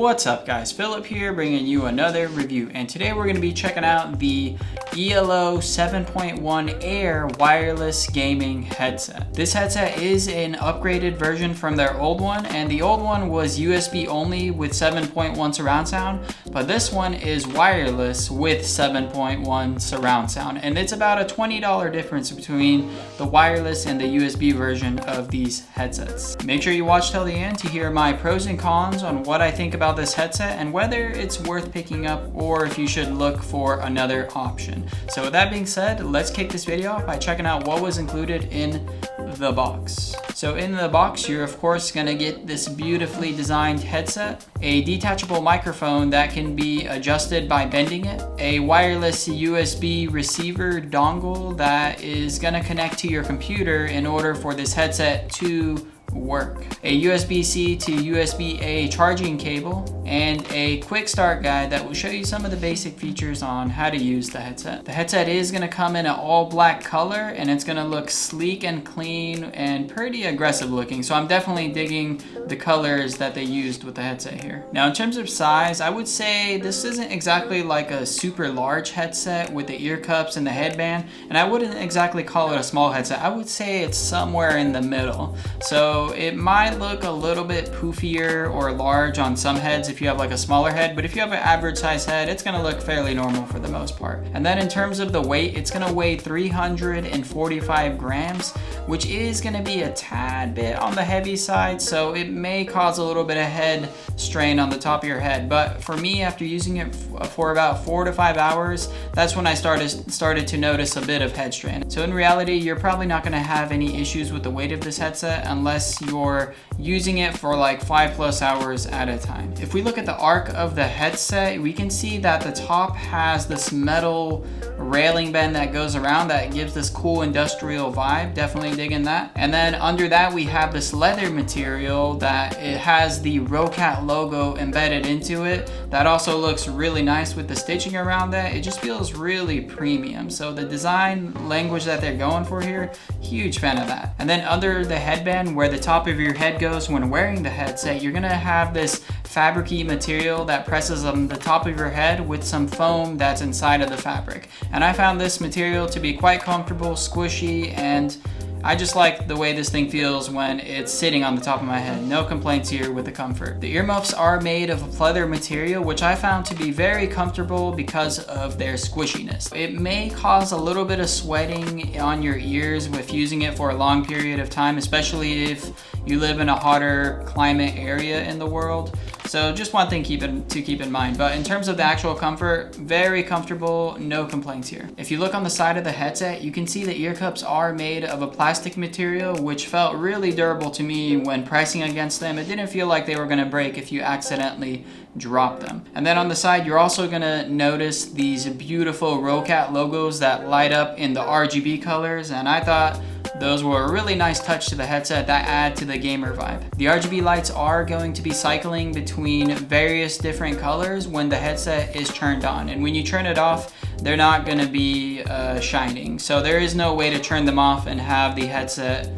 What's up guys, Philip here bringing you another review, and today we're going to be checking out the Elo 7.1 Air wireless gaming headset. This headset is an upgraded version from their old one, and the old one was USB only with 7.1 surround sound, but this one is wireless with 7.1 surround sound, and it's about a $20 difference between the wireless and the USB version of these headsets. Make sure you watch till the end to hear my pros and cons on what I think about this headset and whether it's worth picking up or if you should look for another option. So with that being said, let's kick this video off by checking out what was included in the box. So in the box, you're of course gonna get this beautifully designed headset, a detachable microphone that can be adjusted by bending it, a wireless USB receiver dongle that is gonna connect to your computer in order for this headset to work, a USB-C to USB-A charging cable, and a quick start guide that will show you some of the basic features on how to use the headset. The headset is going to come in an all black color, and it's going to look sleek and clean and pretty aggressive looking, so I'm definitely digging the colors that they used with the headset here. Now in terms of size, I would say this isn't exactly like a super large headset with the ear cups and the headband, and I wouldn't exactly call it a small headset. I would say it's somewhere in the middle. So it might look a little bit poofier or large on some heads if you have like a smaller head, but if you have an average size head, it's gonna look fairly normal for the most part. And then in terms of the weight, it's gonna weigh 345 grams, which is gonna be a tad bit on the heavy side, so it may cause a little bit of head strain on the top of your head. But for me, after using it for about 4 to 5 hours, that's when I started to notice a bit of head strain. So in reality, you're probably not gonna have any issues with the weight of this headset unless you're using it for like 5+ hours at a time. If we look at the arc of the headset, we can see that the top has this metal railing band that goes around that gives this cool industrial vibe. Definitely digging that. And then under that we have this leather material that it has the Roccat logo embedded into it. That also looks really nice with the stitching around that. It just feels really premium. So the design language that they're going for here, huge fan of that. And then under the headband, where the top of your head goes when wearing the headset, you're gonna have this fabric-y material that presses on the top of your head with some foam that's inside of the fabric. And I found this material to be quite comfortable, squishy, and I just like the way this thing feels when it's sitting on the top of my head. No complaints here with the comfort. The earmuffs are made of a pleather material, which I found to be very comfortable because of their squishiness. It may cause a little bit of sweating on your ears with using it for a long period of time, especially if you live in a hotter climate area in the world. So just one thing to keep in mind. But in terms of the actual comfort, very comfortable, no complaints here. If you look on the side of the headset, you can see the ear cups are made of a plastic material, which felt really durable to me when pressing against them. It didn't feel like they were gonna break if you accidentally drop them. And then on the side, you're also gonna notice these beautiful Roccat logos that light up in the RGB colors, and I thought those were a really nice touch to the headset that add to the gamer vibe. The RGB lights are going to be cycling between various different colors when the headset is turned on, and when you turn it off, they're not going to be shining. So there is no way to turn them off and have the headset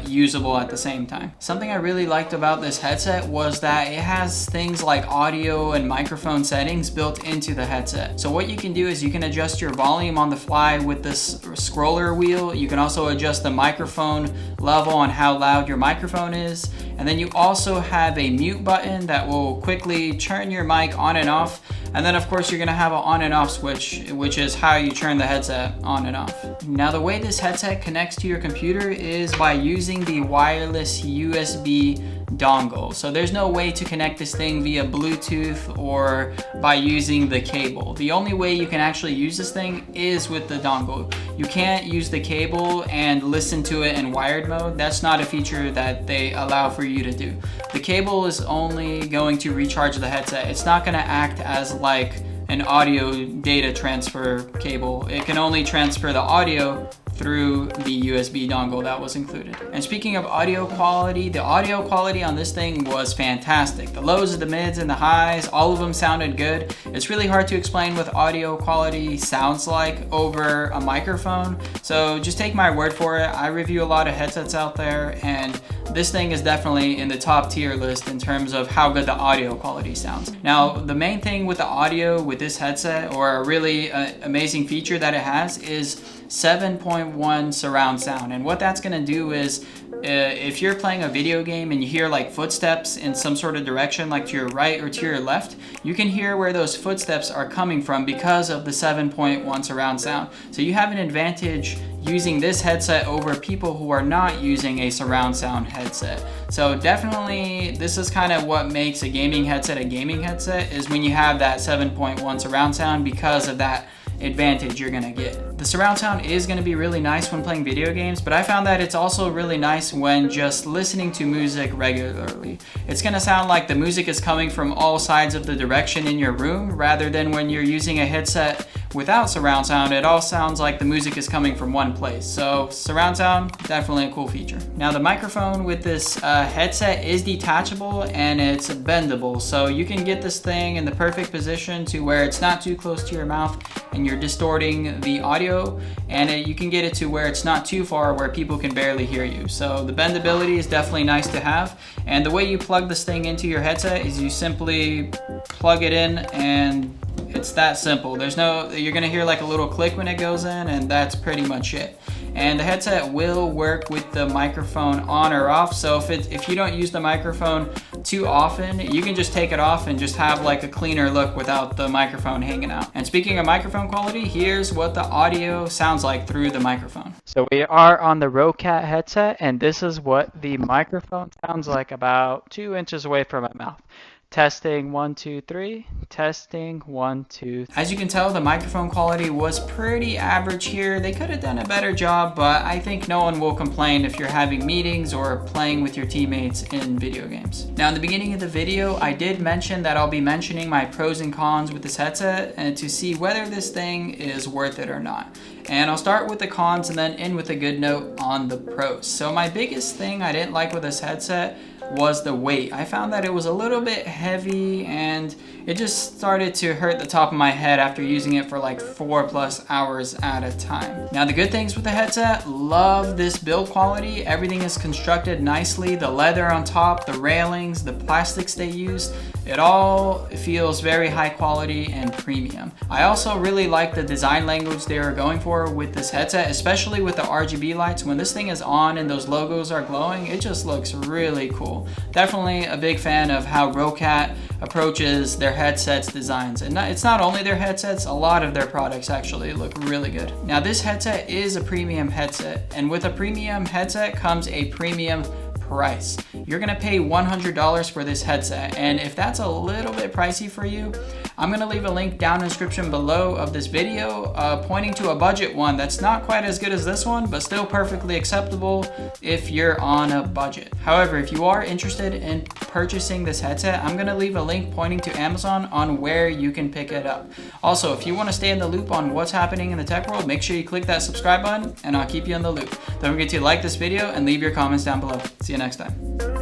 usable at the same time. Something I really liked about this headset was that it has things like audio and microphone settings built into the headset. So what you can do is you can adjust your volume on the fly with this scroller wheel. You can also adjust the microphone level on how loud your microphone is. And then you also have a mute button that will quickly turn your mic on and off. And then of course you're gonna have an on and off switch, which is how you turn the headset on and off. Now the way this headset connects to your computer is by using the wireless USB dongle. So there's no way to connect this thing via Bluetooth or by using the cable. The only way you can actually use this thing is with the dongle. You can't use the cable and listen to it in wired mode. That's not a feature that they allow for you to do. The cable is only going to recharge the headset. It's not gonna act as like an audio data transfer cable. It can only transfer the audio through the USB dongle that was included. And speaking of audio quality, the audio quality on this thing was fantastic. The lows, the mids, and the highs, all of them sounded good. It's really hard to explain what audio quality sounds like over a microphone, so just take my word for it. I review a lot of headsets out there, and this thing is definitely in the top tier list in terms of how good the audio quality sounds. Now, the main thing with the audio with this headset, or a really amazing feature that it has, is 7.1 surround sound. And what that's gonna do is, if you're playing a video game and you hear like footsteps in some sort of direction, like to your right or to your left, you can hear where those footsteps are coming from because of the 7.1 surround sound. So you have an advantage using this headset over people who are not using a surround sound headset. So definitely this is kind of what makes a gaming headset, is when you have that 7.1 surround sound, because of that advantage you're gonna get. The surround sound is gonna be really nice when playing video games, but I found that it's also really nice when just listening to music regularly. It's gonna sound like the music is coming from all sides of the direction in your room, rather than when you're using a headset without surround sound, it all sounds like the music is coming from one place. So surround sound, definitely a cool feature. Now the microphone with this headset is detachable and it's bendable, so you can get this thing in the perfect position to where it's not too close to your mouth and you're distorting the audio, and you can get it to where it's not too far where people can barely hear you. So the bendability is definitely nice to have, and the way you plug this thing into your headset is you simply plug it in, and it's that simple. You're gonna hear like a little click when it goes in, and that's pretty much it. And the headset will work with the microphone on or off, so if you don't use the microphone too often, you can just take it off and just have like a cleaner look without the microphone hanging out. And speaking of microphone quality, here's what the audio sounds like through the microphone. So we are on the Roccat headset, and this is what the microphone sounds like about 2 inches away from my mouth. Testing 1 2 3, testing 1 2. As you can tell, the microphone quality was pretty average here. They could have done a better job, but I think no one will complain if you're having meetings or playing with your teammates in video games. Now in the beginning of the video, I did mention that I'll be mentioning my pros and cons with this headset, and to see whether this thing is worth it or not. And I'll start with the cons and then end with a good note on the pros. So my biggest thing I didn't like with this headset was the weight. I found that it was a little bit heavy, and it just started to hurt the top of my head after using it for like 4+ hours at a time. Now the good things with the headset, love this build quality. Everything is constructed nicely. The leather on top, the railings, the plastics they used, it all feels very high quality and premium. I also really like the design language they are going for with this headset, especially with the RGB lights. When this thing is on and those logos are glowing, it just looks really cool. Definitely a big fan of how Roccat approaches their headsets designs. And it's not only their headsets, a lot of their products actually look really good. Now this headset is a premium headset, and with a premium headset comes a premium price. You're gonna pay $100 for this headset, and if that's a little bit pricey for you, I'm gonna leave a link down in the description below of this video pointing to a budget one that's not quite as good as this one, but still perfectly acceptable if you're on a budget. However, if you are interested in purchasing this headset, I'm gonna leave a link pointing to Amazon on where you can pick it up. Also, if you wanna stay in the loop on what's happening in the tech world, make sure you click that subscribe button and I'll keep you in the loop. Don't forget to like this video and leave your comments down below. See you next time.